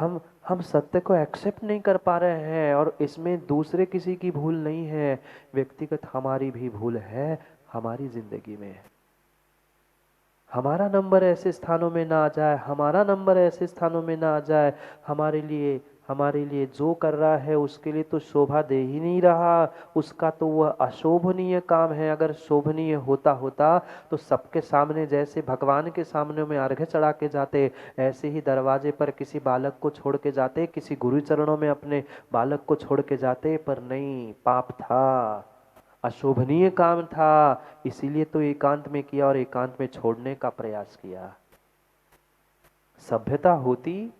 हम सत्य को एक्सेप्ट नहीं कर पा रहे हैं, और इसमें दूसरे किसी की भूल नहीं है, व्यक्तिगत हमारी भी भूल है। हमारी जिंदगी में हमारा नंबर ऐसे स्थानों में ना आ जाए, हमारा नंबर ऐसे स्थानों में ना आ जाए। हमारे लिए जो कर रहा है उसके लिए तो शोभा दे ही नहीं रहा, उसका तो वह अशोभनीय काम है। अगर शोभनीय होता होता तो सबके सामने, जैसे भगवान के सामने में अर्घ्य चढ़ा के जाते, ऐसे ही दरवाजे पर किसी बालक को छोड़ के जाते, किसी गुरु चरणों में अपने बालक को छोड़ के जाते। पर नहीं, पाप था, अशोभनीय काम था, इसीलिए तो एकांत में किया और एकांत में छोड़ने का प्रयास किया। सभ्यता होती,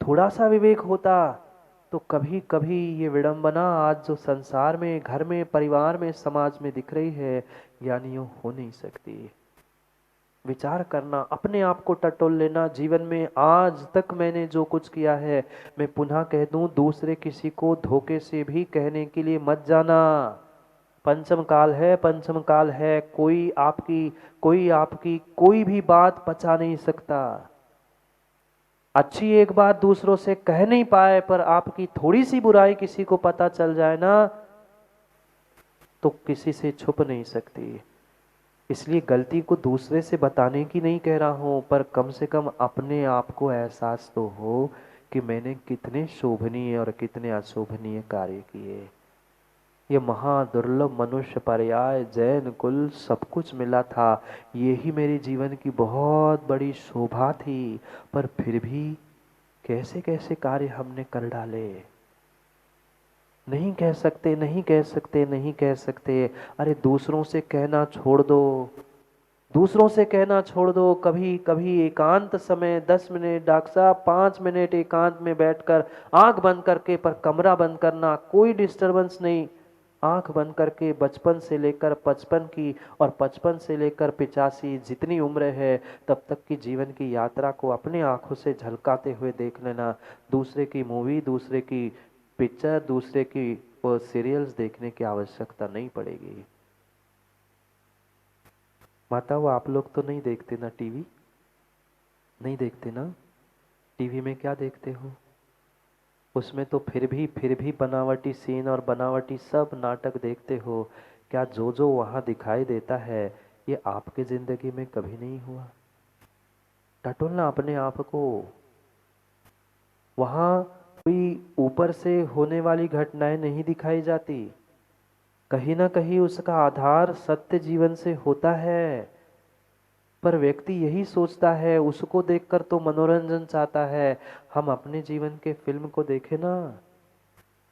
थोड़ा सा विवेक होता, तो कभी कभी ये विडंबना आज जो संसार में, घर में, परिवार में, समाज में दिख रही है, यानी यूं हो नहीं सकती। विचार करना, अपने आप को टटोल लेना। जीवन में आज तक मैंने जो कुछ किया है, मैं पुनः कह दूं, दूसरे किसी को धोखे से भी कहने के लिए मत जाना। पंचम काल है, पंचम काल है। कोई आपकी कोई भी बात पचा नहीं सकता। अच्छी एक बात दूसरों से कह नहीं पाए, पर आपकी थोड़ी सी बुराई किसी को पता चल जाए ना, तो किसी से छुप नहीं सकती। इसलिए गलती को दूसरे से बताने की नहीं कह रहा हूं, पर कम से कम अपने आप को एहसास तो हो कि मैंने कितने शोभनीय और कितने अशोभनीय कार्य किए। ये महादुर्लभ मनुष्य पर्याय, जैन कुल, सब कुछ मिला था। यही मेरे जीवन की बहुत बड़ी शोभा थी। पर फिर भी कैसे कैसे कार्य हमने कर डाले। नहीं कह सकते, नहीं कह सकते, नहीं कह सकते। अरे दूसरों से कहना छोड़ दो, दूसरों से कहना छोड़ दो। कभी कभी एकांत समय 10 मिनट, डॉक्टर साहब 5 मिनट एकांत में बैठकर, आंख बंद करके, पर कमरा बंद करना, कोई डिस्टरबेंस नहीं, आंख बंद करके बचपन से लेकर 55 की और 55 से लेकर 85 जितनी उम्र है तब तक की जीवन की यात्रा को अपने आंखों से झलकाते हुए देख लेना। दूसरे की मूवी, दूसरे की पिक्चर, दूसरे की वो सीरियल्स देखने की आवश्यकता नहीं पड़ेगी। माता, वो आप लोग तो नहीं देखते ना टीवी? नहीं देखते ना? टीवी में क्या देखते हो? उसमें तो फिर भी बनावटी सीन और बनावटी सब नाटक देखते हो। क्या जो जो वहां दिखाई देता है, ये आपके जिंदगी में कभी नहीं हुआ? टटोलना अपने आप को। वहां कोई ऊपर से होने वाली घटनाएं नहीं दिखाई जाती, कहीं ना कहीं उसका आधार सत्य जीवन से होता है। पर व्यक्ति यही सोचता है, उसको देखकर तो मनोरंजन चाहता है। हम अपने जीवन के फिल्म को देखें ना,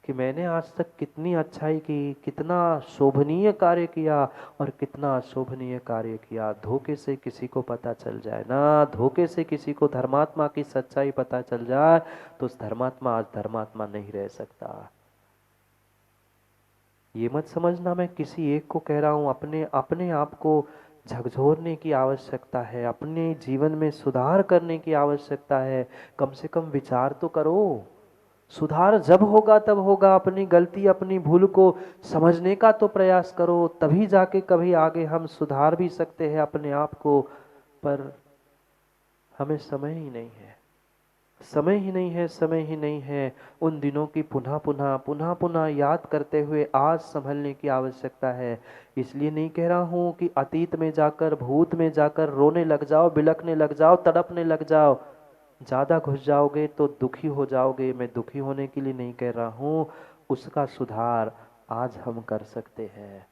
कि मैंने आज तक कितनी अच्छाई की, कितना शोभनीय कार्य किया और कितना अशोभनीय कार्य किया। धोखे से किसी को पता चल जाए ना, धोखे से किसी को धर्मात्मा की सच्चाई पता चल जाए, तो उस धर्मात्मा आज धर्मात्मा नहीं रह सकता। ये मत समझना मैं किसी एक को कह रहा हूं। अपने अपने आप को झकझोरने की आवश्यकता है, अपने जीवन में सुधार करने की आवश्यकता है। कम से कम विचार तो करो। सुधार जब होगा तब होगा। अपनी गलती, अपनी भूल को समझने का तो प्रयास करो, तभी जाके कभी आगे हम सुधार भी सकते हैं अपने आप को। पर हमें समय ही नहीं है, समय ही नहीं है, समय ही नहीं है। उन दिनों की पुनः पुनः याद करते हुए आज संभलने की आवश्यकता है। इसलिए नहीं कह रहा हूं कि अतीत में जाकर, भूत में जाकर रोने लग जाओ, बिलखने लग जाओ, तड़पने लग जाओ। ज्यादा घुस जाओगे तो दुखी हो जाओगे। मैं दुखी होने के लिए नहीं कह रहा हूं, उसका सुधार आज हम कर सकते हैं।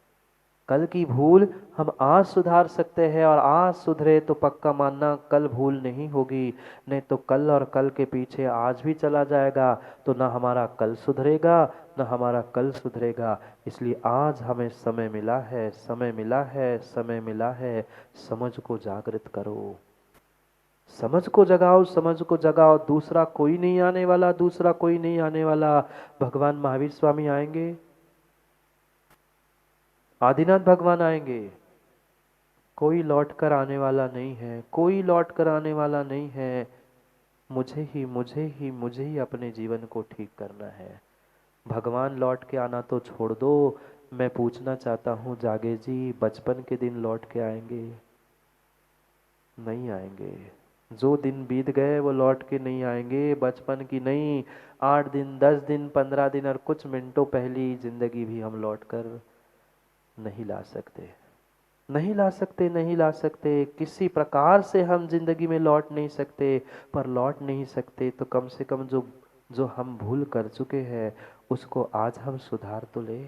कल की भूल हम आज सुधार सकते हैं, और आज सुधरे तो पक्का मानना कल भूल नहीं होगी। नहीं तो कल और कल के पीछे आज भी चला जाएगा, तो ना हमारा कल सुधरेगा, ना हमारा कल सुधरेगा। इसलिए आज हमें समय मिला है, समय मिला है, समय मिला है। समझ को जागृत करो, समझ को जगाओ, समझ को जगाओ। दूसरा कोई नहीं आने वाला, दूसरा कोई नहीं आने वाला। भगवान महावीर स्वामी आएंगे, आदिनाथ भगवान आएंगे, कोई लौट कर आने वाला नहीं है, कोई लौट कर आने वाला नहीं है। मुझे ही अपने जीवन को ठीक करना है। भगवान लौट के आना तो छोड़ दो। मैं पूछना चाहता हूँ जागे जी, बचपन के दिन लौट के आएंगे? नहीं आएंगे। जो दिन बीत गए वो लौट के नहीं आएंगे, बचपन की नहीं, 8 दिन 10 दिन 15 दिन और कुछ मिनटों पहली जिंदगी भी हम लौट कर नहीं ला सकते, नहीं ला सकते, नहीं ला सकते। किसी प्रकार से हम जिंदगी में लौट नहीं सकते। पर लौट नहीं सकते तो कम से कम जो जो हम भूल कर चुके हैं उसको आज हम सुधार तो ले।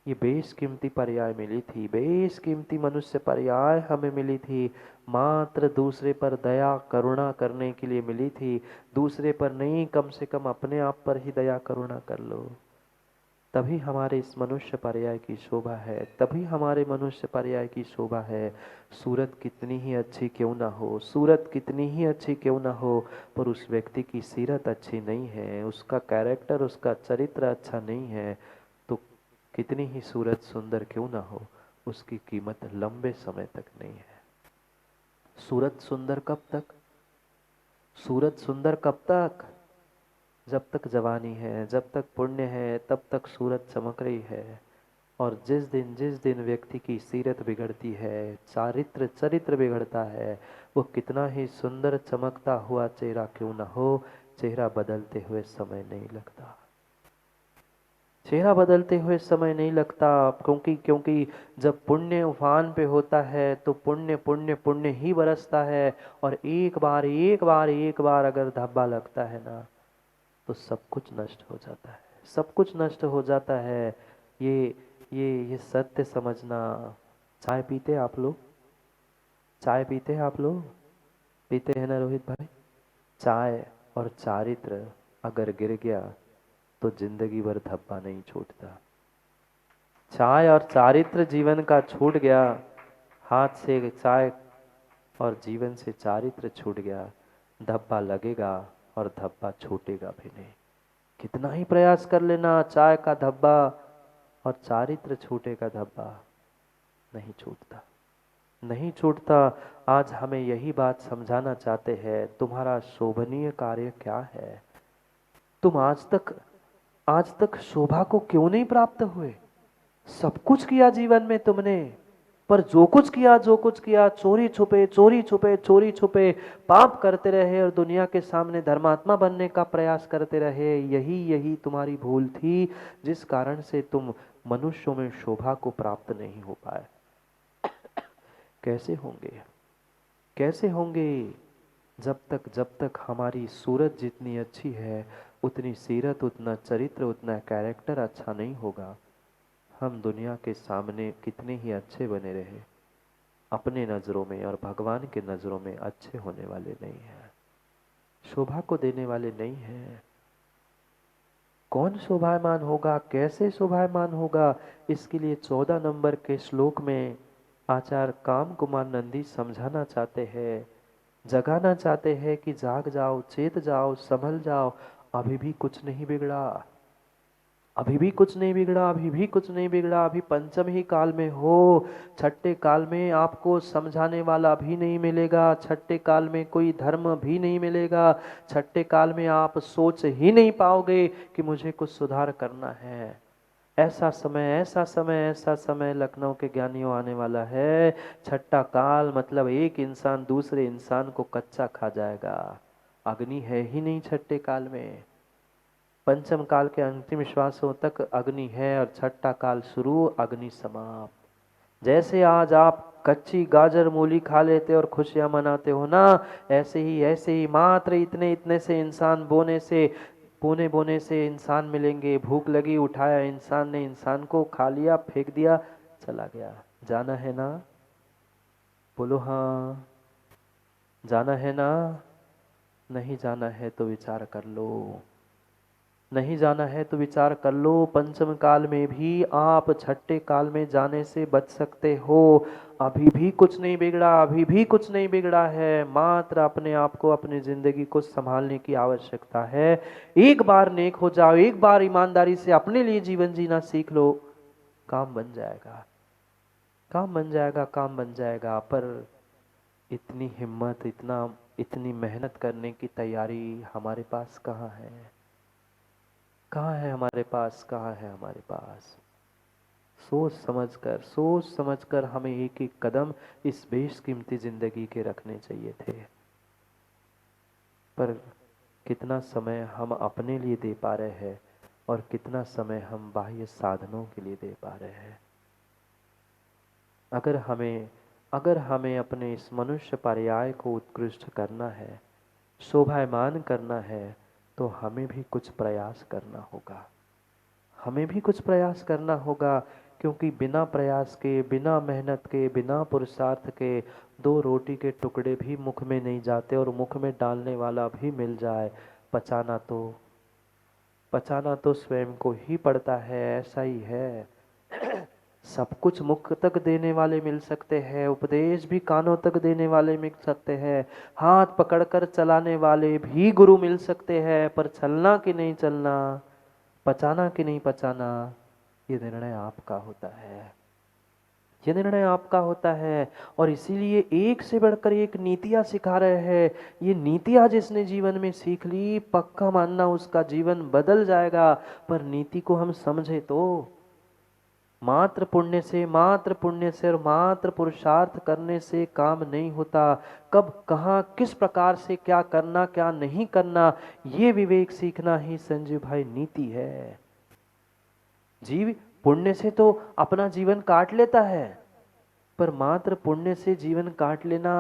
ये बेशकीमती पर्याय मिली थी, बेशकीमती मनुष्य पर्याय हमें मिली थी। मात्र दूसरे पर दया करुणा करने के लिए मिली थी। दूसरे पर नहीं, कम से कम अपने आप पर ही दया करुणा कर लो। तभी हमारे इस मनुष्य पर्याय की शोभा है, तभी हमारे मनुष्य पर्याय की शोभा है। सूरत कितनी ही अच्छी क्यों ना हो, सूरत कितनी ही अच्छी क्यों ना हो, पर उस व्यक्ति की सीरत अच्छी नहीं है, उसका कैरेक्टर, उसका चरित्र अच्छा नहीं है, तो कितनी ही सूरत सुंदर क्यों ना हो, उसकी कीमत लंबे समय तक नहीं है। सूरत सुंदर कब तक? सूरत सुंदर कब तक? जब तक जवानी है, जब तक पुण्य है, तब तक सूरत चमक रही है। और जिस दिन व्यक्ति की सीरत बिगड़ती है, चरित्र बिगड़ता है, वो कितना ही सुंदर चमकता हुआ चेहरा क्यों ना हो, चेहरा बदलते हुए समय नहीं लगता। चेहरा बदलते हुए समय नहीं लगता, क्योंकि क्योंकि जब पुण्य उफान पे होता है तो पुण्य पुण्य पुण्य ही बरसता है। और एक बार अगर धब्बा लगता है ना, तो सब कुछ नष्ट हो जाता है, सब कुछ नष्ट हो जाता है। ये ये सत्य समझना। चाय पीते आप लोग? चाय पीते हैं आप लोग? पीते हैं ना रोहित भाई? चाय और चारित्र अगर गिर गया तो जिंदगी भर धब्बा नहीं छूटता। चाय और चारित्र जीवन का छूट गया, हाथ से चाय और जीवन से चारित्र छूट गया, धब्बा लगेगा और धब्बा छूटेगा भी नहीं। कितना ही प्रयास कर लेना, चाय का धब्बा और चारित्र छूटेगा धब्बा नहीं छूटता, नहीं छूटता। आज हमें यही बात समझाना चाहते हैं, तुम्हारा शोभनीय कार्य क्या है? तुम आज तक शोभा को क्यों नहीं प्राप्त हुए? सब कुछ किया जीवन में तुमने, पर जो कुछ किया चोरी छुपे चोरी छुपे चोरी छुपे पाप करते रहे और दुनिया के सामने धर्मात्मा बनने का प्रयास करते रहे। यही यही तुम्हारी भूल थी, जिस कारण से तुम मनुष्यों में शोभा को प्राप्त नहीं हो पाए। कैसे होंगे, कैसे होंगे? जब तक हमारी सूरत जितनी अच्छी है, उतनी सीरत, उतना चरित्र, उतना कैरेक्टर अच्छा नहीं होगा, हम दुनिया के सामने कितने ही अच्छे बने रहे, अपने नज़रों में और भगवान के नज़रों में अच्छे होने वाले नहीं हैं, शोभा को देने वाले नहीं हैं। कौन शोभायमान होगा, कैसे शोभायमान होगा? इसके लिए 14 नंबर के श्लोक में आचार्य काम कुमार नंदी समझाना चाहते हैं, जगाना चाहते हैं कि जाग जाओ, चेत जाओ, संभल जाओ। अभी भी कुछ नहीं बिगड़ा, अभी भी कुछ नहीं बिगड़ा, अभी भी कुछ नहीं बिगड़ा। अभी पंचम ही काल में हो। छठे काल में आपको समझाने वाला भी नहीं मिलेगा, छठे काल में कोई धर्म भी नहीं मिलेगा, छठे काल में आप सोच ही नहीं पाओगे कि मुझे कुछ सुधार करना है। ऐसा समय, ऐसा समय, ऐसा समय लखनऊ के ज्ञानियों आने वाला है। छठा काल मतलब एक इंसान दूसरे इंसान को कच्चा खा जाएगा। अग्नि है ही नहीं छठे काल में। पंचम काल के अंतिम श्वासों तक अग्नि है और छठा काल शुरू, अग्नि समाप्त। जैसे आज आप कच्ची गाजर मूली खा लेते और खुशियां मनाते हो ना, ऐसे ही मात्र इतने इतने से इंसान बोने बोने से इंसान मिलेंगे। भूख लगी, उठाया इंसान ने, इंसान को खा लिया, फेंक दिया, चला गया। जाना है ना? बोलो हाँ। जाना है ना? नहीं जाना है तो विचार कर लो, नहीं जाना है तो विचार कर लो। पंचम काल में भी आप छठे काल में जाने से बच सकते हो। अभी भी कुछ नहीं बिगड़ा, अभी भी कुछ नहीं बिगड़ा है। मात्र अपने आप को, अपनी जिंदगी को संभालने की आवश्यकता है। एक बार नेक हो जाओ, एक बार ईमानदारी से अपने लिए जीवन जीना सीख लो, काम बन जाएगा, काम बन जाएगा, काम बन जाएगा। पर इतनी हिम्मत, इतनी मेहनत करने की तैयारी हमारे पास कहाँ है? कहाँ है हमारे पास, कहाँ है हमारे पास? सोच समझकर हमें एक एक कदम इस बेशकीमती जिंदगी के रखने चाहिए थे। पर कितना समय हम अपने लिए दे पा रहे हैं और कितना समय हम बाह्य साधनों के लिए दे पा रहे हैं। अगर हमें अपने इस मनुष्य पर्याय को उत्कृष्ट करना है, शोभायमान करना है, तो हमें भी कुछ प्रयास करना होगा। हमें भी कुछ प्रयास करना होगा, क्योंकि बिना प्रयास के, बिना मेहनत के, बिना पुरुषार्थ के 2 रोटी के टुकड़े भी मुख में नहीं जाते, और मुख में डालने वाला भी मिल जाए, पचाना तो स्वयं को ही पड़ता है। ऐसा ही है। सब कुछ मुख तक देने वाले मिल सकते हैं, उपदेश भी कानों तक देने वाले मिल सकते हैं, हाथ पकड़कर चलाने वाले भी गुरु मिल सकते हैं, पर चलना कि नहीं चलना, पचाना कि नहीं पचाना, ये निर्णय आपका होता है। ये निर्णय आपका होता है। और इसीलिए एक से बढ़कर एक नीतियां सिखा रहे हैं। ये नीतियां जिसने जीवन में सीख ली, पक्का मानना उसका जीवन बदल जाएगा। पर नीति को हम समझे तो मात्र पुण्य से और मात्र पुरुषार्थ करने से काम नहीं होता। कब, कहाँ, किस प्रकार से क्या करना, क्या नहीं करना, ये विवेक सीखना ही संजीव भाई नीति है। जीव पुण्य से तो अपना जीवन काट लेता है, पर मात्र पुण्य से जीवन काट लेना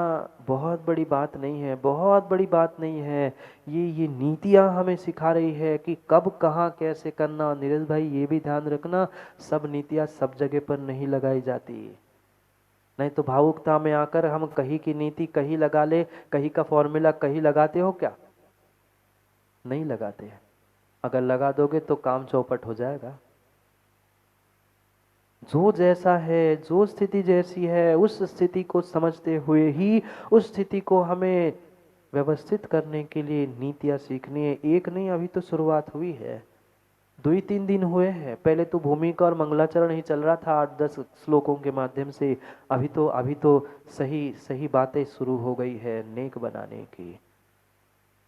बहुत बड़ी बात नहीं है, बहुत बड़ी बात नहीं है। ये नीतियां हमें सिखा रही है कि कब, कहाँ, कैसे करना। नीरज भाई ये भी ध्यान रखना, सब नीतियां सब जगह पर नहीं लगाई जाती। नहीं तो भावुकता में आकर हम कहीं की नीति कहीं लगा ले, कहीं का फॉर्मूला कहीं लगाते हो क्या? नहीं लगाते। अगर लगा दोगे तो काम चौपट हो जाएगा। जो जैसा है, जो स्थिति जैसी है, उस स्थिति को समझते हुए ही उस स्थिति को हमें व्यवस्थित करने के लिए नीतियां सीखनी है। एक नहीं, अभी तो शुरुआत हुई है, 2 ही 3 दिन हुए हैं। पहले तो भूमिका और मंगलाचरण ही चल रहा था 8-10 श्लोकों के माध्यम से। अभी तो सही सही बातें शुरू हो गई है नेक बनाने की।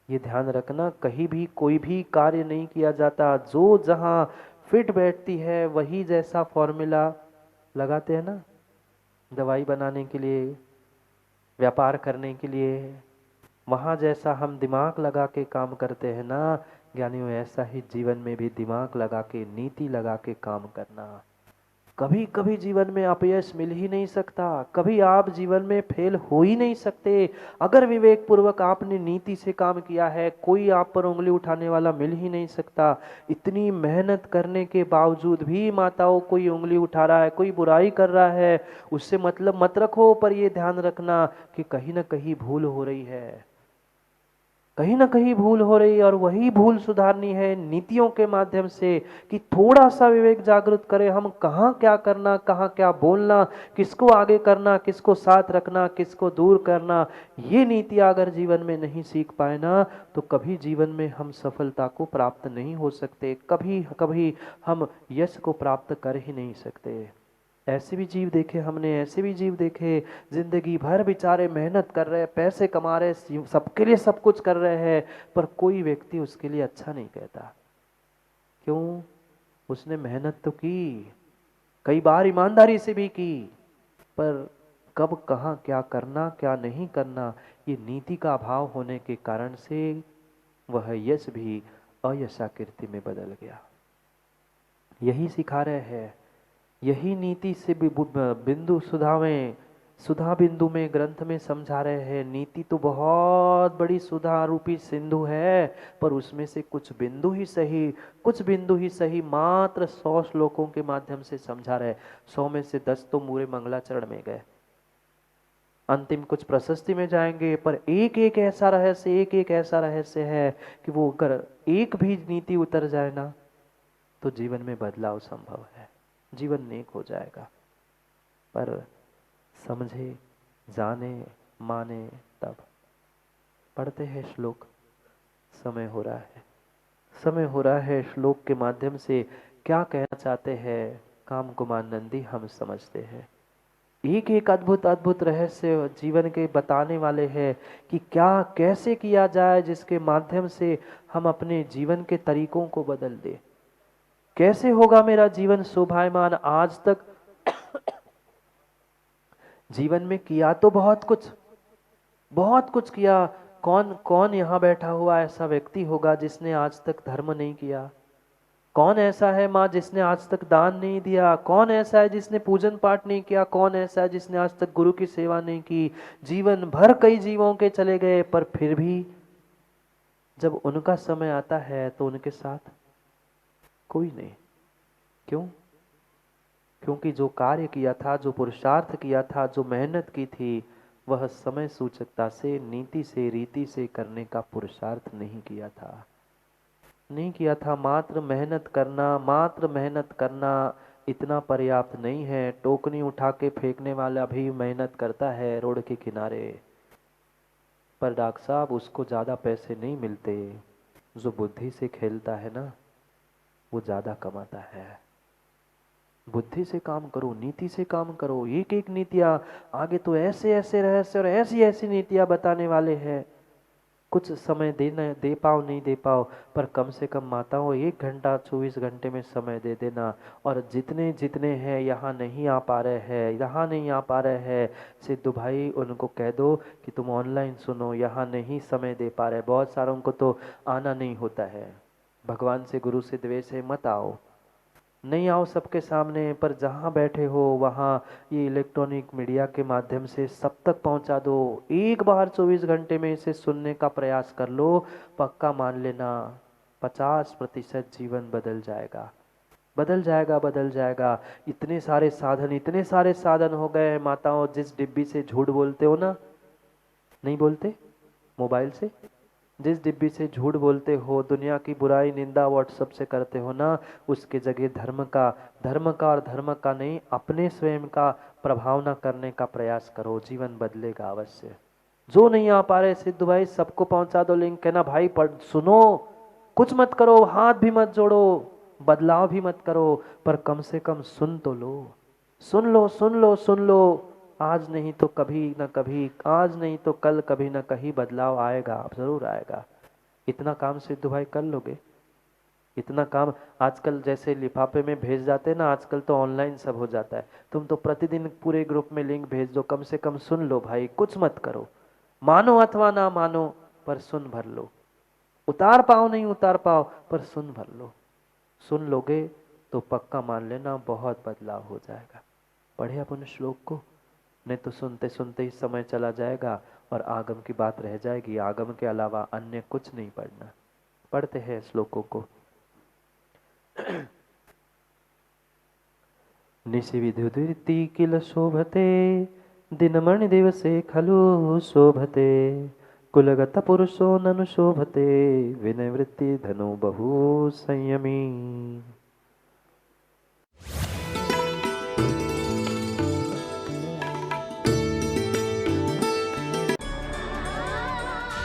ये ध्यान रखना, कहीं भी कोई भी कार्य नहीं किया जाता, जो जहां फिट बैठती है वही जैसा फॉर्मूला लगाते हैं ना, दवाई बनाने के लिए, व्यापार करने के लिए, वहां जैसा हम दिमाग लगा के काम करते हैं ना ज्ञानियों, ऐसा ही जीवन में भी दिमाग लगा के, नीति लगा के काम करना। कभी कभी जीवन में अपयश मिल ही नहीं सकता, कभी आप जीवन में फेल हो ही नहीं सकते। अगर विवेक पूर्वक आपने नीति से काम किया है, कोई आप पर उंगली उठाने वाला मिल ही नहीं सकता। इतनी मेहनत करने के बावजूद भी माताओं कोई उंगली उठा रहा है, कोई बुराई कर रहा है, उससे मतलब मत रखो, पर यह ध्यान रखना कि कहीं ना कहीं भूल हो रही है, कहीं ना कहीं भूल हो रही है, और वही भूल सुधारनी है नीतियों के माध्यम से। कि थोड़ा सा विवेक जागृत करें, हम कहाँ क्या करना, कहाँ क्या बोलना, किसको आगे करना, किसको साथ रखना, किसको दूर करना। ये नीतियां अगर जीवन में नहीं सीख पाए ना, तो कभी जीवन में हम सफलता को प्राप्त नहीं हो सकते, कभी कभी हम यश को प्राप्त कर ही नहीं सकते। ऐसे भी जीव देखे हमने, ऐसे भी जीव देखे, जिंदगी भर बेचारे मेहनत कर रहे हैं, पैसे कमा रहे हैं, सबके लिए सब कुछ कर रहे हैं, पर कोई व्यक्ति उसके लिए अच्छा नहीं कहता। क्यों? उसने मेहनत तो की, कई बार ईमानदारी से भी की, पर कब, कहाँ, क्या करना, क्या नहीं करना, ये नीति का अभाव होने के कारण से वह यश भी अयशाकृति में बदल गया। यही सिखा रहे हैं, यही नीति से बिंदु सुधा बिंदु में ग्रंथ में समझा रहे हैं। नीति तो बहुत बड़ी सुधा रूपी सिंधु है, पर उसमें से कुछ बिंदु ही सही मात्र 100 श्लोकों के माध्यम से समझा रहे। 100 में से 10 तो मूरे मंगलाचरण में गए, अंतिम कुछ प्रशस्ति में जाएंगे, पर एक एक ऐसा रहस्य है कि वो अगर एक भी नीति उतर जाए ना, तो जीवन में बदलाव संभव है, जीवन नेक हो जाएगा। पर समझे, जाने, माने तब। पढ़ते हैं श्लोक, समय हो रहा है श्लोक के माध्यम से क्या कहना चाहते हैं काम कुमार नंदी हम समझते हैं। एक एक अद्भुत अद्भुत रहस्य जीवन के बताने वाले हैं कि क्या कैसे किया जाए, जिसके माध्यम से हम अपने जीवन के तरीकों को बदल दे। कैसे होगा मेरा जीवन शोभायमान? आज तक जीवन में किया तो बहुत कुछ किया, कौन कौन यहाँ बैठा हुआ ऐसा व्यक्ति होगा जिसने आज तक धर्म नहीं किया? कौन ऐसा है माँ जिसने आज तक दान नहीं दिया? कौन ऐसा है जिसने पूजन पाठ नहीं किया? कौन ऐसा है जिसने आज तक गुरु की सेवा नहीं की? जीवन भर कई जीवों के चले गए, पर फिर भी जब उनका समय आता है तो उनके साथ कोई नहीं। क्यों? क्योंकि जो कार्य किया था, जो पुरुषार्थ किया था, जो मेहनत की थी, वह समय सूचकता से, नीति से, रीति से करने का पुरुषार्थ नहीं किया था। नहीं किया था। मात्र मेहनत करना इतना पर्याप्त नहीं है। टोकनी उठा के फेंकने वाला भी मेहनत करता है रोड के किनारे, पर डॉक्टर साहब उसको ज़्यादा पैसे नहीं मिलते। जो बुद्धि से खेलता है ना, वो ज़्यादा कमाता है। बुद्धि से काम करो, नीति से काम करो। एक एक नीतियाँ, आगे तो ऐसे ऐसे रहस्य और ऐसी ऐसी नीतियाँ बताने वाले हैं। कुछ समय दे पाओ नहीं दे पाओ, पर कम से कम माताओं 1 घंटा 24 घंटे में समय दे देना। और जितने जितने हैं यहाँ नहीं आ पा रहे हैं, सिद्धू भाई उनको कह दो कि तुम ऑनलाइन सुनो, यहाँ नहीं समय दे पा रहे। बहुत सारों को तो आना नहीं होता है। भगवान से, गुरु से द्वेष है, मत आओ, नहीं आओ सबके सामने, पर जहाँ बैठे हो वहाँ ये इलेक्ट्रॉनिक मीडिया के माध्यम से सब तक पहुँचा दो। एक बार 24 घंटे में इसे सुनने का प्रयास कर लो, पक्का मान लेना 50% जीवन बदल जाएगा, बदल जाएगा, बदल जाएगा। इतने सारे साधन हो गए हैं माताओं। जिस डिब्बी से झूठ बोलते हो ना, नहीं बोलते, मोबाइल से जिस डिब्बी से झूठ बोलते हो, दुनिया की बुराई निंदा व्हाट्सएप से करते हो ना, उसके जगह धर्म का और धर्म का नहीं, अपने स्वयं का प्रभाव न करने का प्रयास करो। जीवन बदलेगा अवश्य। जो नहीं आ पा रहे सिद्धू भाई, सबको पहुंचा दो लिंक। कहना भाई पढ़ सुनो, कुछ मत करो, हाथ भी मत जोड़ो, बदलाव भी मत करो, पर कम से कम सुन तो लो। सुन लो, सुन लो, सुन लो। आज नहीं तो कभी न कभी, आज नहीं तो कल, कभी न कहीं बदलाव आएगा, जरूर आएगा। इतना काम सिद्धू भाई कर लोगे? इतना काम आजकल जैसे लिफाफे में भेज जाते हैं ना, आजकल तो ऑनलाइन सब हो जाता है। तुम तो प्रतिदिन पूरे ग्रुप में लिंक भेज दो। कम से कम सुन लो भाई, कुछ मत करो, मानो अथवा ना मानो, पर सुन भर लो। उतार पाओ नहीं उतार पाओ, पर सुन भर लो। सुन लोगे तो पक्का मान लेना बहुत बदलाव हो जाएगा। पढ़े अपन श्लोक को, नहीं तो सुनते सुनते ही समय चला जाएगा और आगम की बात रह जाएगी। आगम के अलावा अन्य कुछ नहीं पढ़ना। पढ़ते हैं श्लोकों को। निशिविधुदिति किल शोभते, दिनमणि दिवसे खलु शोभते, कुलगत पुरुषो ननु शोभते, विनयवृत्ति धनु बहु संयमी।